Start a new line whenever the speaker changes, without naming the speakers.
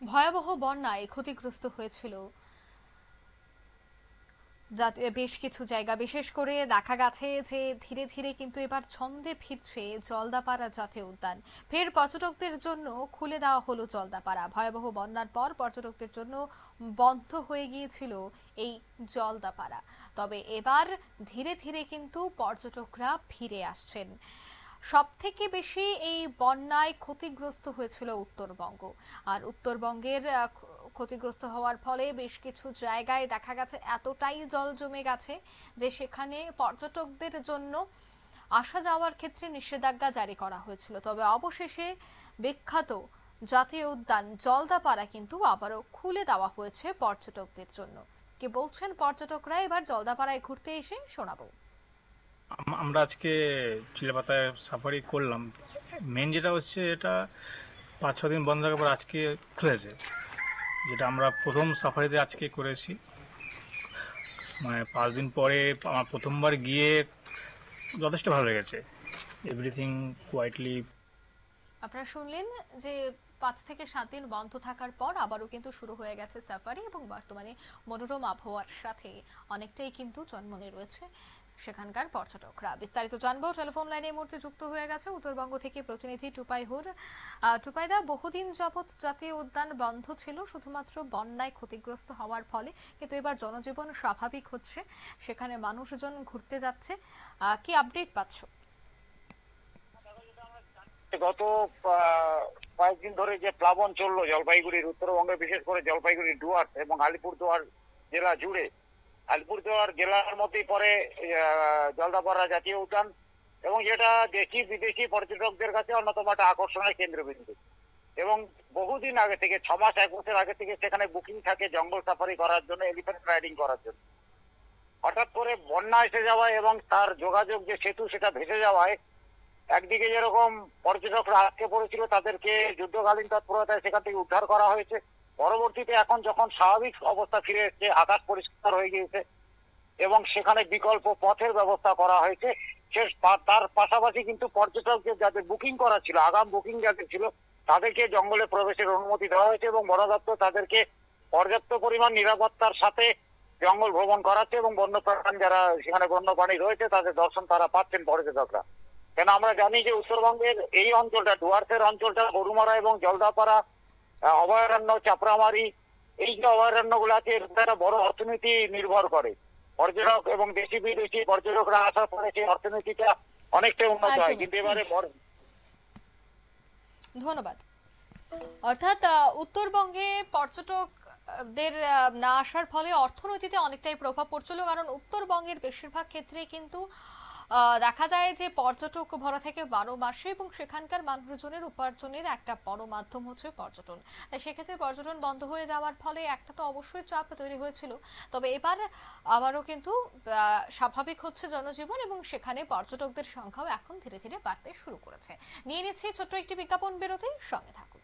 ভয়াবহ বন্যায় ক্ষতিগ্রস্ত হয়েছিল বেশ কিছু জায়গা। বিশেষ করে দেখা গেছে যে ধীরে ধীরে কিন্তু এবার ছন্দে ফিরছে জলদাপাড়া জাতীয় উদ্যান। ফের পর্যটকদের জন্য খুলে দেওয়া হলো জলদাপাড়া। ভয়াবহ বন্যার পর পর্যটকদের জন্য বন্ধ হয়ে গিয়েছিল এই জলদাপাড়া, তবে এবার ধীরে ধীরে কিন্তু পর্যটকরা ফিরে আসছেন। সবথেকে বেশি এই বন্যায় ক্ষতিগ্রস্ত হয়েছিল উত্তরবঙ্গ। আর উত্তরবঙ্গের ক্ষতিগ্রস্ত হওয়ার ফলে বেশ কিছু জায়গায় দেখা গেছে এতটাই জল জমে গেছে যে সেখানে পর্যটকদের জন্য আসা যাওয়ার ক্ষেত্রে নিষেধাজ্ঞা জারি করা হয়েছিল। তবে অবশেষে বিখ্যাত জাতীয় উদ্যান জলদাপাড়া কিন্তু আবারও খুলে দেওয়া হয়েছে পর্যটকদের জন্য। কি বলছেন পর্যটকরা এবার জলদাপাড়ায় ঘুরতে এসে, শোনাবো।
আমরা আজকে চিলাপাতায় সাফারি করলাম। মেন যেটা হচ্ছে, এটা 5-6 দিন বন্ধ থাকার পর আজকে খুলেছে। যেটা আমরা প্রথম সাফারিতে আজকে করেছি, মানে 5 দিন পরে আমার প্রথমবার গিয়ে যথেষ্ট ভালো লেগেছে। Everything quietly.
আপনারা শুনলেন যে 5 থেকে 7 দিন বন্ধ থাকার পর আবারও কিন্তু শুরু হয়ে গেছে সাফারি, এবং বর্তমানে মনোরম আবহাওয়ার সাথে অনেকটাই কিন্তু জন্মনে রয়েছে সেখানকার পর্যটকরা। বিস্তারিত জানবো, টেলিফোন লাইনে এই মুহূর্তে যুক্ত হয়ে গেছে উত্তরবঙ্গ থেকে প্রতিনিধি টুপাই হুর। টুপাইদা, বহুদিন যাবৎ জাতীয় উদ্যান বন্ধ ছিল শুধুমাত্র বন্যায় ক্ষতিগ্রস্ত হওয়ার ফলে, কিন্তু এবার জনজীবন স্বাভাবিক হচ্ছে, সেখানে মানুষজন ঘুরতে যাচ্ছে। কি আপডেট পাচ্ছ?
গত কয়েকদিন ধরে যে প্লাবন চললো জলপাইগুড়ির উত্তরবঙ্গে, বিশেষ করে জলপাইগুড়ি ডুয়ার্স এবং আলিপুরদুয়ার জেলা জুড়ে, আলিপুরদুয়ার জেলার মধ্যেই পড়ে জলদাপাড়া জাতীয় উদ্যান, এবং যেটা দেশি বিদেশি পর্যটকদের কাছে অন্যতম একটা আকর্ষণের কেন্দ্রবিন্দু। এবং বহুদিন আগে থেকে, 6 মাস 1 বছর আগে থেকে সেখানে বুকিং থাকে জঙ্গল সাফারি করার জন্য, এলিফ্যান্ট রাইডিং করার জন্য। হঠাৎ করে বন্যা এসে যাওয়ায় এবং তার যোগাযোগ যে সেতু সেটা ভেসে যাওয়ায় একদিকে যেরকম পর্যটকরা আটকে পড়েছিল তাদেরকে যুদ্ধকালীন তৎপরতায় সেখান থেকে উদ্ধার করা হয়েছে। পরবর্তীতে এখন যখন স্বাভাবিক অবস্থা ফিরে এসেছে, আকাশ পরিষ্কার হয়ে গিয়েছে এবং সেখানে বিকল্প পথের ব্যবস্থা করা হয়েছে, তার পাশাপাশি কিন্তু পর্যটকদের যাদের বুকিং করা ছিল, আগাম বুকিং যাদের ছিল, তাদেরকে জঙ্গলে প্রবেশের অনুমতি দেওয়া হয়েছে এবং বন দপ্তর তাদেরকে পর্যাপ্ত পরিমাণ নিরাপত্তার সাথে জঙ্গল ভ্রমণ করাচ্ছে এবং বন্যপ্রাণ যারা সেখানে বন্যপ্রাণী রয়েছে তাদের দর্শন তারা পাচ্ছেন পর্যটকরা। কেন আমরা জানি যে উত্তরবঙ্গের এই অঞ্চলটা, ডুয়ার্সের অঞ্চলটা, গরুমারা এবং জলদাপাড়া অভয়ারণ্য, চাপড়ামারি, এই যে অভয়ারণ্যগুলো আছে এর একটা বড় অর্থনীতি নির্ভর করে। পর্যটক এবং দেশি বিদেশি পর্যটকরা আসার পরে সেই অর্থনীতিটা অনেকটাই উন্নত হয়, কিন্তু এবারে
ধন্যবাদ। অর্থাৎ উত্তরবঙ্গে পর্যটকদের না আসার ফলে অর্থনীতিতে অনেকটাই প্রভাব পড়ছিল, কারণ উত্তরবঙ্গের বেশিরভাগ ক্ষেত্রে কিন্তু দেখা যায় যে পর্যটক ভরা থেকে 12 মাসে, এবং সেখানকার মানুষজনের উপার্জনের একটা বড় মাধ্যম হচ্ছে পর্যটন। তাই সেক্ষেত্রে পর্যটন বন্ধ হয়ে যাওয়ার ফলে একটা তো অবশ্যই চাপ তৈরি হয়েছিল। তবে এবার আবারও কিন্তু স্বাভাবিক হচ্ছে জনজীবন, এবং সেখানে পর্যটকদের সংখ্যাও এখন ধীরে ধীরে বাড়তে শুরু করেছে। নিয়ে নিচ্ছি ছোট্ট একটি বিজ্ঞাপন বিরতি, সঙ্গে থাকুন।